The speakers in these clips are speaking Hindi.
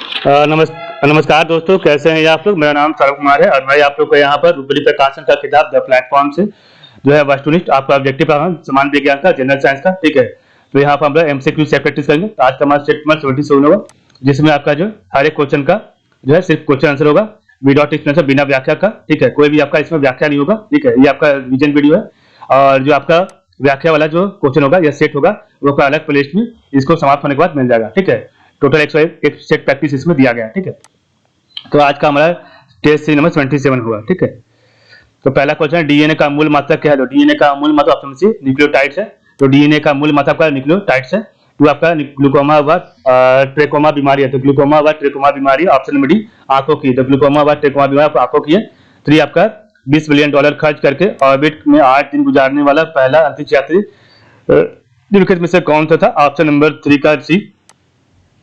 नमस्कार दोस्तों, कैसे हैं आप लोग। मेरा नाम सौरभ कुमार है और मैं आप लोग को यहाँ पर रूपली प्रकाशन का किताब द प्लेटफॉर्म से जो है वस्तुनिष्ठ आपका ऑब्जेक्टिव पढ़ाना समान विज्ञान का जनरल साइंस का, ठीक है। तो यहाँ पर हम लोग एमसीक्यू से प्रैक्टिस करेंगे। तो आज का हमारा स्टेट नंबर 77 होगा, जिसमें आपका जो हर एक क्वेश्चन का जो है सिर्फ क्वेश्चन आंसर होगा विदाउट एक्सप्लेनेशन, बिना व्याख्या का, ठीक है। कोई भी आपका इसमें व्याख्या नहीं होगा, ठीक है। ये आपका रिवीजन वीडियो है और जो आपका व्याख्या वाला जो क्वेश्चन होगा या सेट होगा वो का अलग प्लेलिस्ट में इसको समाप्त होने के बाद मिल जाएगा, ठीक है। टोटल 101 सेट प्रैक्टिस इसमें दिया गया है, ठीक है। तो आज का हमारा टेस्ट सीरीज नंबर 27 हुआ, ठीक है। तो पहला क्वेश्चन है डीएनए का मूल मात्रा क्या है। तो डीएनए का मूल मात्रा ऑप्शन सी न्यूक्लियोटाइड्स है। तो डीएनए का मूल मात्रा आपका न्यूक्लियोटाइड्स है। तो आपका ग्लूकोमा व ट्रेकोमा बीमारी है। तो ग्लूकोमा व ट्रेकोमा बीमारी ऑप्शन नंबर डी आंखों की। तो ग्लूकोमा व ट्रेकोमा बीमारी आंखों की है। 3 आपका $20 बिलियन खर्च करके ऑर्बिट में 8 दिन गुजारने वाला पहला अंतरिक्ष यात्री निम्नलिखित में से कौन सा था। ऑप्शन नंबर 3 का सी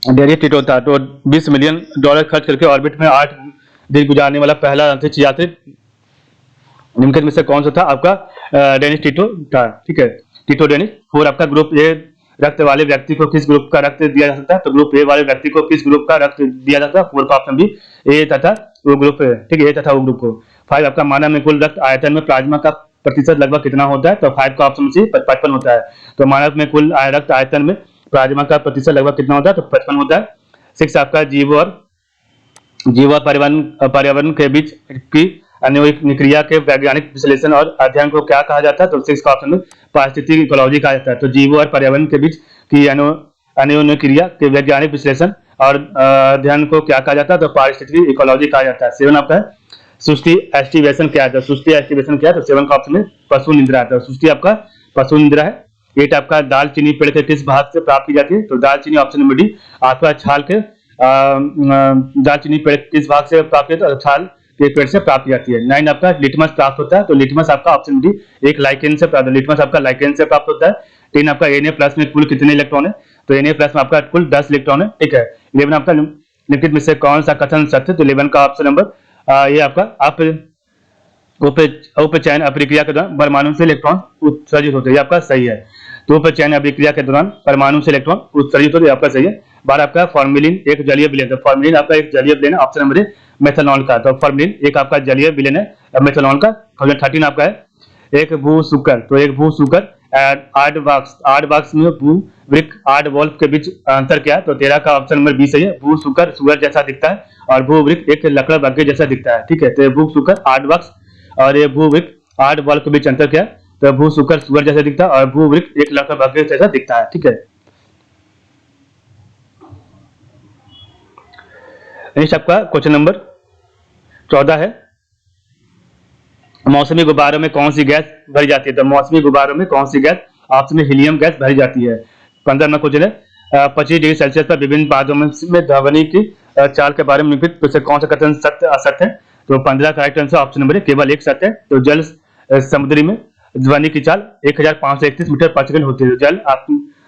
डेरिया टिटो था। तो $20 मिलियन खर्च करके ऑर्बिट में 8 दिन गुजारने वाला पहला अंतरिक्ष यात्री निम्नलिखित में से कौन सा था। आपका डेनिस टिटो था, ठीक है। Tito Dennis. 4 आपका ग्रुप ए रक्त वाले व्यक्ति को किस ग्रुप का रक्त दिया जा सकता है। तो ग्रुप ए वाले व्यक्ति को किस ग्रुप का रक्त दिया जाता है। 4 का ऑप्शन बी ए तथा वो ग्रुप है, ठीक है, ए तथा वो ग्रुप को। 5 आपका मानव में कुल रक्त आयतन में प्लाज्मा का प्रतिशत लगभग कितना होता है। तो 5 का ऑप्शन सी 55 होता है। तो मानव में कुल रक्त आयतन में प्लाज्मा का प्रतिशत लगभग कितना होता है। तो 55 होता है। 6 आपका जीव और पर्यावरण के बीच की अन्योन्य क्रिया के वैज्ञानिक विश्लेषण और अध्ययन को क्या कहा जाता है। तो 6 का ऑप्शन में पारिस्थितिकी इकोलॉजी कहा जाता है। तो जीव और पर्यावरण के बीच की अन्योन्य क्रिया के वैज्ञानिक विश्लेषण और अध्ययन को क्या कहा जाता है। तो पारिस्थितिकी इकोलॉजी कहा जाता है। 7 आपका है सुस्ती एस्टिवेशन क्या है। तो सुस्ती एस्टिवेशन क्या है। तो 7 का ऑप्शन में पशु निद्रा है। तो सुस्ती आपका पशु निद्रा है। 8 आपका दालचीनी पेड़ के किस भाग से प्राप्त की जाती है। तो दालचीनी ऑप्शन नंबर डी आपका छाल के दालचीनी पेड़ किस भाग से प्राप्त होता है। छाल के पेड़ से प्राप्त की जाती है। 9 आपका लिटमस प्राप्त होता है। तो लिटमस आपका ऑप्शन डी एक लाइकेन से प्राप्त, लिटमस आपका लाइकेन से प्राप्त होता है। 10 आपका Na+ में कुल कितने इलेक्ट्रॉन है। तो Na+ में आपका कुल 10 इलेक्ट्रॉन है, ठीक है। 11 आपका निम्नलिखित में से कौन सा कथन सत्य। तो 11 का ऑप्शन नंबर ये आपका उपचयन अभिक्रिया के दौरान परमाणु से इलेक्ट्रॉन उत्सर्जित होते हैं, आपका सही है। तो उपचयन अभिक्रिया के दौरान परमाणु से इलेक्ट्रॉन उत्सर्जित होते हैं, आपका सही है। 12 आपका फॉर्मेलिन एक जलीय विलेन। तो फॉर्मेलिन आपका एक जलीय विलेन है, ऑप्शन नंबर ए मेथनॉल का। तो फॉर्मेलिन एक आपका जलीय विलेन है मेथनॉल का। 13 आपका है एक भू सुकर। तो एक भू सुकर आठ बॉक्स में भू वृक्क 8 वॉल्व के बीच अंतर क्या है। तो 13 का ऑप्शन नंबर बी सही है। भू सुकर सुअर जैसा दिखता है और भू वृक्क एक लकड़ बग्घे जैसा दिखता है, ठीक है। तो भू सुकर 8 बॉक्स और ये भू वृक्क 8 वॉल्व के बीच अंतर क्या है। तो भू सुकर सुअर जैसा दिखता है और भू वृक्क एक लकड़ बग्घे जैसा दिखता है, ठीक है। नेक्स्ट आपका क्वेश्चन नंबर 14 है मौसमी गुब्बारों में कौन सी गैस भरी जाती है। तो मौसमी गुब्बारों में कौन सी गैस, ऑप्शन में हीलियम गैस भरी जाती है। 15 नंबर क्वेश्चन है 25 डिग्री सेल्सियस पर विभिन्न पादों में ध्वनि की चाल के बारे में निम्नलिखित में कौन सा कथन सत्य असत्य है। तो 15 करेक्ट आंसर ऑप्शन नंबर केवल एक सत्य है। तो जल समुद्री में ध्वनि की चाल 1531 मीटर पर सेकंड होती है। जल आप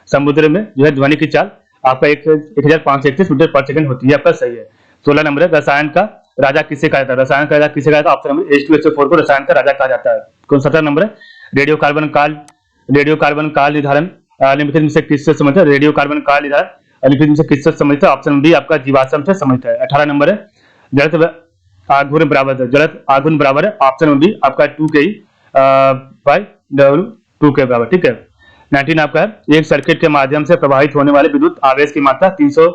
समुद्र में जो है ध्वनि की चाल आपका 1531 मीटर पर सेकंड होती है, आपका सही है। 16 नंबर है रसायन का राजा किसे कहा जाता है। रसायन का राजा किसे कहा जाता है। ऑप्शन नंबर H2SO4 को रसायन का राजा कहा जाता है। 17 नंबर है रेडियो कार्बन काल निर्धारण निम्नलिखित में से किससे संबंधित है। रेडियो कार्बन काल निर्धारण निम्नलिखित में से किससे संबंधित है। ऑप्शन बी आपका जीवाश्म से संबंधित है। 18 नंबर है जलत आघूर्ण बराबर है। जलत आघूर्ण बराबर है ऑप्शन नंबर बी आपका 2K/W 2 के बराबर, ठीक है। 19 आपका है एक सर्किट के माध्यम से प्रवाहित होने वाले विद्युत आवेश की मात्रा 300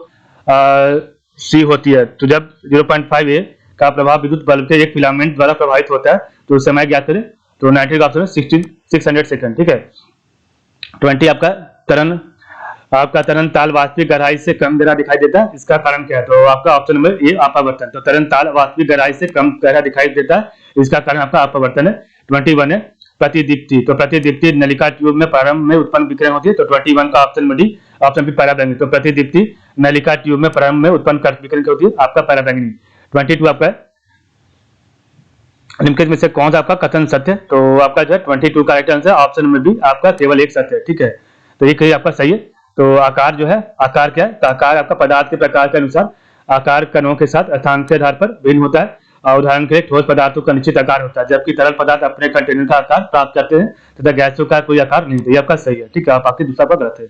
C होती है। तो जब 0.5 A का प्रभाव विद्युत बल्ब के एक फिलामेंट द्वारा प्रभावित होता है तो समय ज्ञात करें। तो 19 का ऑप्शन है 600 सेकंड, ठीक है। 20 आपका तरन ताल वास्तविक गहराई से कम गहरा दिखाई देता है, इसका कारण क्या है। तो आपका ऑप्शन नंबर ए अपवर्तन। तो तरन ताल वास्तविक गहराई से कम गहरा दिखाई देता है, इसका कारण आपका अपवर्तन है। 21 है प्रतिदीप्ति। तो प्रतिदीप्ति नलिका ट्यूब में प्रारंभ में उत्पन्न विकिरण होती है। तो 21 का option number D option B पराबैंगनी। तो प्रतिदीप्ति नलिका ट्यूब में प्रारंभ में उत्पन्न विकिरण होती है, आपका पराबैंगनी। 22 आपका निम्नलिखित में से कौन सा आपका कथन सत्य है। तो आपका जो है 22 का right answer option number B आपका केवल एक सत्य है, ठीक है। तो ये कहीं आपका सही है। तो आकार जो है आकार क्या है। तो आकार आपका पदार्थ के प्रकार के अनुसार आकार कणों के साथ अर्थांक के आधार पर भिन्न होता है। उदाहरण के लिए ठोस पदार्थों का निश्चित आकार होता है, जबकि तरल पदार्थ अपने कंटेनर का आकार प्राप्त करते हैं तथा गैसों का कोई आकार नहीं होता। ये आपका सही है, ठीक है। आप आपकी दूसरा पर गलत है।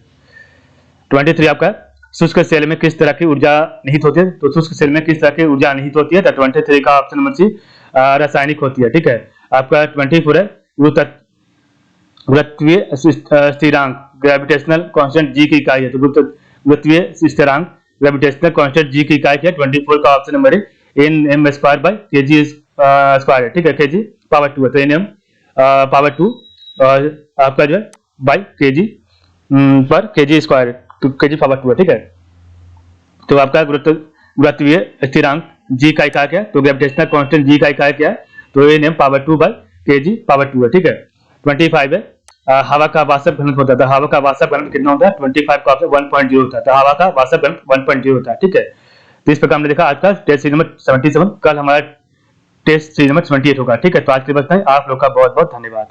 23 आपका शुष्क सेल में किस तरह की ऊर्जा निहित होती है? तो शुष्क सेल में किस तरह की ऊर्जा निहित होती है? तो 23 का ऑप्शन नंबर सी रासायनिक होती है। ठीक है, आपका 24 है गुरुत्वीय स्थिरांक ग्रेविटेशनल कांस्टेंट जी की इकाई है। तो गुरुत्वीय स्थिरांक ग्रेविटेशनल कांस्टेंट जी की इकाई क्या है? 24 का ऑप्शन नंबर है एन एम स्क्वायर बाई के जी स्क्वायर है। ठीक है, के जी पावर 2 है, तो एन एम पावर 2 आपका जो है बाई के जी पर के जी स्क्वायर, तो के जी पावर 2 है। ठीक है, तो आपका गुरुत्वीय स्थिरांक जी का इकाई क्या है? तो ग्रेविटेशनल कांस्टेंट जी का इकाई क्या है? तो एन एम पावर 2 बाई के जी पावर 2 है। ठीक है, 25 है हवा का वाष्प घनत्व होता है। हवा का वाष्प घनत्व कितना होता है? 25 का ऑप्शन 1.0 होता है। तो हवा का वाष्प घनत्व 1.0 होता है। ठीक है, तो इस प्रकार हमने देखा आज का टेस्ट सीरीज नंबर 77। कल हमारा टेस्ट सीरीज नंबर 78 होगा। ठीक है, तो आज के लिए बस इतना ही। आप लोग का बहुत बहुत धन्यवाद।